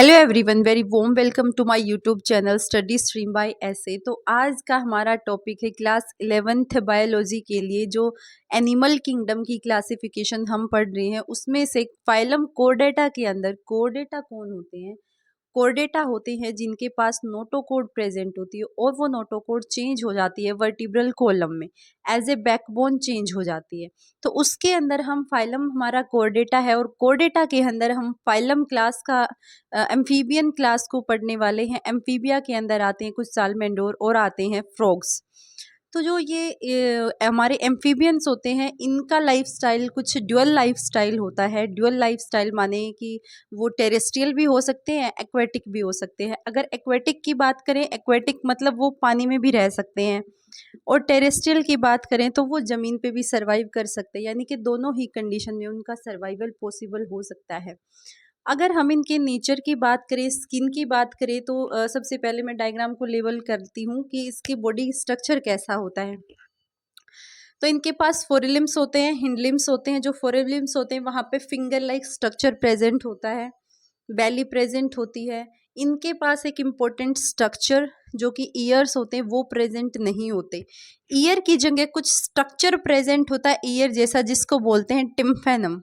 Hello everyone, very warm welcome to my YouTube channel study stream by ऐसे। तो आज का हमारा टॉपिक है क्लास 11th बायोलॉजी के लिए जो एनिमल किंगडम की क्लासिफिकेशन हम पढ़ रहे हैं उसमें से फाइलम कोर्डेटा के अंदर कोर्डेटा कौन होते हैं। कोर्डेटा होते हैं जिनके पास नोटोकोड प्रेजेंट होती है और वो नोटोकोड चेंज हो जाती है वर्टिब्रल कॉलम में, एज ए बैकबोन चेंज हो जाती है। तो उसके अंदर हम फाइलम हमारा कोर्डेटा है और कोर्डेटा के अंदर हम फाइलम क्लास का एम्फीबियन क्लास को पढ़ने वाले हैं। एम्फीबिया के अंदर आते हैं कुछ सालमेंडोर और आते हैं फ्रॉग्स। तो जो ये हमारे एम्फीबियंस होते हैं इनका लाइफस्टाइल कुछ ड्यूअल लाइफस्टाइल होता है। ड्यूअल लाइफस्टाइल माने कि वो टेरेस्ट्रियल भी हो सकते हैं, एक्वेटिक भी हो सकते हैं। अगर एक्वेटिक की बात करें, एक्वेटिक मतलब वो पानी में भी रह सकते हैं, और टेरेस्ट्रियल की बात करें तो वो ज़मीन पे भी सर्वाइव कर सकते हैं, यानी कि दोनों ही कंडीशन में उनका सर्वाइवल पॉसिबल हो सकता है। अगर हम इनके नेचर की बात करें, स्किन की बात करें तो सबसे पहले मैं डायग्राम को लेवल करती हूँ कि इसकी बॉडी स्ट्रक्चर कैसा होता है। तो इनके पास फोरेलिम्स होते हैं, हिंडलिम्स होते हैं। जो फोरेलिम्स होते हैं वहाँ पे फिंगर लाइक स्ट्रक्चर प्रेजेंट होता है, बैली प्रेजेंट होती है। इनके पास एक इम्पोर्टेंट स्ट्रक्चर जो कि ईयर्स होते हैं वो प्रेजेंट नहीं होते। ईयर की जगह कुछ स्ट्रक्चर प्रेजेंट होता है ईयर जैसा, जिसको बोलते हैं टिम्फेनम।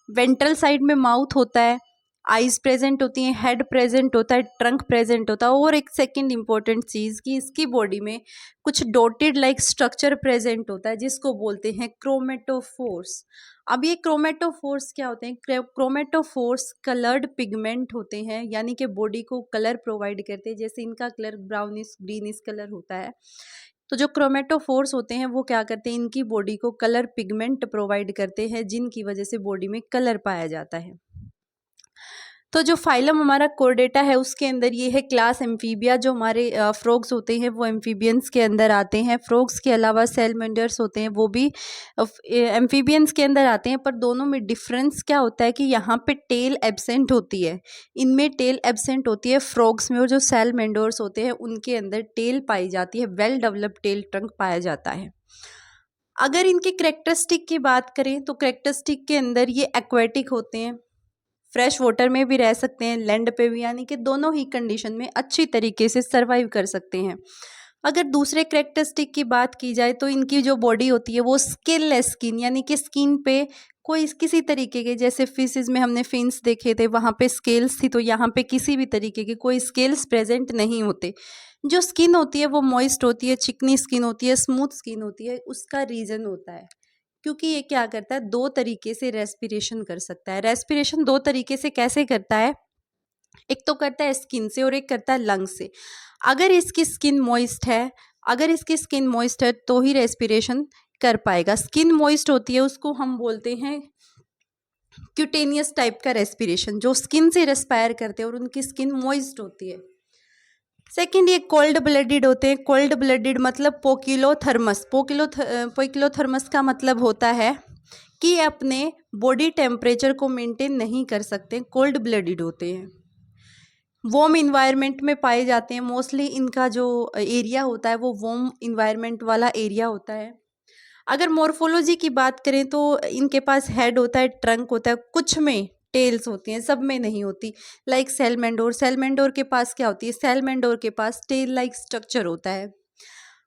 वेंट्रल साइड में माउथ होता है, आईज प्रेजेंट होती हैं, हेड प्रेजेंट होता है, ट्रंक प्रेजेंट होता है। और एक सेकंड इंपॉर्टेंट चीज़ कि इसकी बॉडी में कुछ डॉटेड लाइक स्ट्रक्चर प्रेजेंट होता है जिसको बोलते हैं क्रोमेटोफोर्स। अब ये क्रोमेटोफोर्स क्या होते हैं? क्रोमेटोफोर्स कलर्ड पिगमेंट होते हैं, यानी कि बॉडी को कलर प्रोवाइड करते हैं। जैसे इनका कलर ब्राउनिश ग्रीनिश कलर होता है, तो जो क्रोमेटोफोर्स होते हैं वो क्या करते हैं? इनकी बॉडी को कलर पिगमेंट प्रोवाइड करते हैं जिनकी वजह से बॉडी में कलर पाया जाता है। तो जो फाइलम हमारा कोर्डेटा है उसके अंदर ये है क्लास एम्फीबिया। जो हमारे फ्रॉग्स होते हैं वो एम्फीबियंस के अंदर आते हैं। फ्रॉग्स के अलावा सैलमेंडर्स होते हैं वो भी एम्फीबियंस के अंदर आते हैं, पर दोनों में डिफरेंस क्या होता है कि यहाँ पे टेल एब्सेंट होती है, इनमें टेल एब्सेंट होती है फ्रॉग्स में, और जो सैलमेंडर्स होते हैं उनके अंदर टेल पाई जाती है, वेल डेवलप्ड टेल ट्रंक पाया जाता है। अगर इनके करेक्टरिस्टिक की बात करें तो करेक्टरिस्टिक के अंदर ये एक्वेटिक होते हैं, फ्रेश वाटर में भी रह सकते हैं, लैंड पे भी, यानी कि दोनों ही कंडीशन में अच्छी तरीके से सरवाइव कर सकते हैं। अगर दूसरे करेक्टरिस्टिक की बात की जाए तो इनकी जो बॉडी होती है वो स्किनलेस स्किन, यानी कि स्किन पे कोई किसी तरीके के, जैसे फिशेस में हमने फिन्स देखे थे वहाँ पे स्केल्स थी, तो यहाँ पे किसी भी तरीके के कोई स्केल्स प्रेजेंट नहीं होते। जो स्किन होती है वो मॉइस्ट होती है, चिकनी स्किन होती है, स्मूथ स्किन होती है। उसका रीज़न होता है क्योंकि ये क्या करता है, दो तरीके से रेस्पिरेशन कर सकता है। रेस्पिरेशन दो तरीके से कैसे करता है? एक तो करता है स्किन से और एक करता है लंग से। अगर इसकी स्किन मॉइस्ट है, अगर इसकी स्किन मॉइस्ट है तो ही रेस्पिरेशन कर पाएगा। स्किन मॉइस्ट होती है उसको हम बोलते हैं क्यूटेनियस टाइप का रेस्पिरेशन, जो स्किन से रेस्पायर करते हैं और उनकी स्किन मॉइस्ट होती है। सेकेंड, ये कोल्ड ब्लडेड होते हैं। कोल्ड ब्लडेड मतलब पोकिलोथर्मस। पोकिलोथर्मस का मतलब होता है कि अपने बॉडी टेम्परेचर को मेंटेन नहीं कर सकते, कोल्ड ब्लडेड होते हैं। वार्म इन्वायरमेंट में पाए जाते हैं। मोस्टली इनका जो एरिया होता है वो वार्म इन्वायरमेंट वाला एरिया होता है। अगर मॉर्फोलॉजी की बात करें तो इनके पास हेड होता है, ट्रंक होता है, कुछ में टेल्स होती हैं, सब में नहीं होती। लाइक सेलमेंडोर, सेलमेंडोर के पास क्या होती है? सेलमेंडोर के पास टेल लाइक स्ट्रक्चर होता है।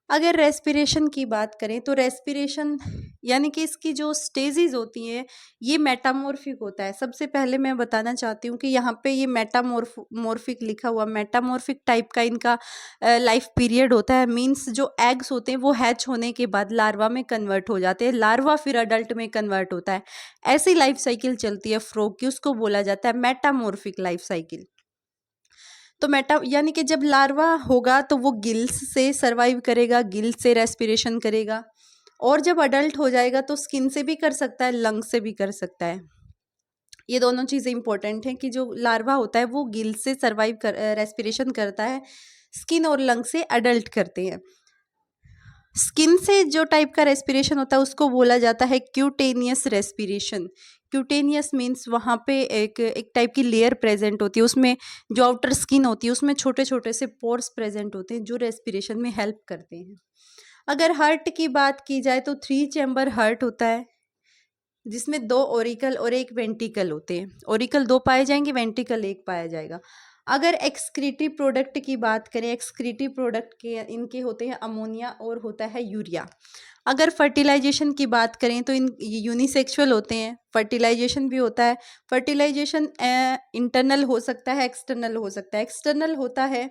अगर रेस्पिरेशन की बात करें तो रेस्पिरेशन यानी कि इसकी जो स्टेजेस होती हैं ये मेटामॉर्फिक होता है। सबसे पहले मैं बताना चाहती हूँ कि यहाँ पे ये मेटामॉर्फिक लिखा हुआ, मेटामॉर्फिक टाइप का इनका लाइफ पीरियड होता है। मींस जो एग्स होते हैं वो हैच होने के बाद लार्वा में कन्वर्ट हो जाते हैं, लार्वा फिर अडल्ट में कन्वर्ट होता है। ऐसी लाइफ साइकिल चलती है फ्रॉग की, उसको बोला जाता है मेटामॉर्फिक लाइफ साइकिल। तो मेटा यानी कि जब लार्वा होगा तो वो गिल्स से सरवाइव करेगा, गिल्स से रेस्पिरेशन करेगा, और जब अडल्ट हो जाएगा तो स्किन से भी कर सकता है, लंग से भी कर सकता है। ये दोनों चीज़ें इंपॉर्टेंट हैं कि जो लार्वा होता है वो गिल से सरवाइव कर रेस्पिरेशन करता है, स्किन और लंग से अडल्ट करते हैं। स्किन से जो टाइप का रेस्पिरेशन होता है उसको बोला जाता है क्यूटेनियस रेस्पिरेशन। क्यूटेनियस मीन्स वहाँ पे एक टाइप की लेयर प्रेजेंट होती है, उसमें जो आउटर स्किन होती है उसमें छोटे छोटे से पोर्स प्रेजेंट होते हैं जो रेस्पिरेशन में हेल्प करते हैं। अगर हार्ट की बात की जाए तो 3 चैम्बर हार्ट होता है, जिसमें 2 ऑरिकल और 1 वेंट्रिकल होते हैं। ऑरिकल 2 पाए जाएंगे, वेंट्रिकल 1 पाया जाएगा। अगर एक्सक्रीटिव प्रोडक्ट की बात करें, एक्सक्रीटिव प्रोडक्ट के इनके होते हैं अमोनिया और होता है यूरिया। अगर फर्टिलाइजेशन की बात करें तो इन यूनिसेक्सुअल होते हैं, फर्टिलाइजेशन भी होता है। फर्टिलाइजेशन इंटरनल हो सकता है, एक्सटर्नल हो सकता है। एक्सटर्नल होता है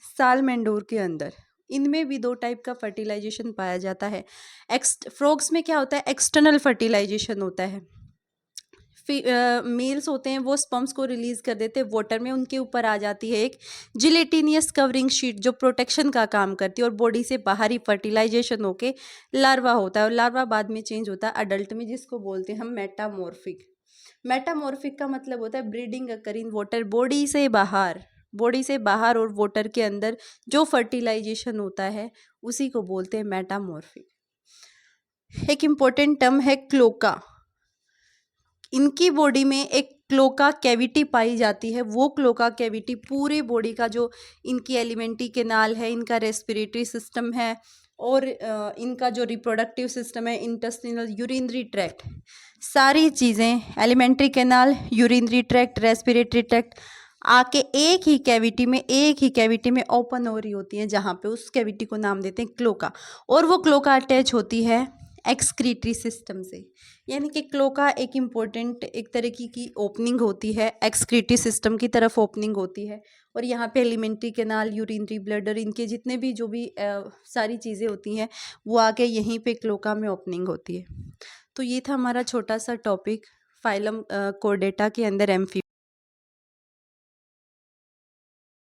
सालमेंडोर के अंदर, इनमें भी 2 टाइप का फर्टिलाइजेशन पाया जाता है। फ्रॉग्स में क्या होता है, एक्सटर्नल फर्टिलाइजेशन होता है। मेल्स होते हैं वो स्पर्म्स को रिलीज कर देते हैं वाटर में, उनके ऊपर आ जाती है एक जिलेटिनियस कवरिंग शीट जो प्रोटेक्शन का काम करती है और बॉडी से बाहरी फर्टिलाइजेशन होके लार्वा होता है और लार्वा बाद में चेंज होता है अडल्ट में, जिसको बोलते हैं हम मेटामॉर्फिक। मेटामॉर्फिक का मतलब होता है breeding occur in water, body से बाहर और वाटर के अंदर जो फर्टिलाइजेशन होता है उसी को बोलते हैं मेटामॉर्फिक। एक इम्पोर्टेंट टर्म है क्लोका। इनकी बॉडी में एक क्लोका कैविटी पाई जाती है। वो क्लोका कैविटी पूरे बॉडी का, जो इनकी एलिमेंट्री कैनाल है, इनका रेस्पिरेटरी सिस्टम है और इनका जो रिप्रोडक्टिव सिस्टम है, इंटेस्टिनल, यूरिनरी ट्रैक्ट, सारी चीज़ें, alimentary canal, urinary tract, respiratory tract आके एक ही कैविटी में ओपन हो रही होती है, जहाँ पे उस कैविटी को नाम देते हैं क्लोका। और वो क्लोका अटैच होती है एक्सक्रीटरी सिस्टम से, यानी कि क्लोका एक इम्पोर्टेंट एक तरीके की ओपनिंग होती है, एक्सक्रीटरी सिस्टम की तरफ ओपनिंग होती है। और यहाँ पे एलिमेंट्री कैनाल, यूरिनरी ब्लैडर, इनके जितने भी जो भी सारी चीज़ें होती हैं वो आके यहीं पे क्लोका में ओपनिंग होती है। तो ये था हमारा छोटा सा टॉपिक फाइलम कोर्डेटा के अंदर एम्फी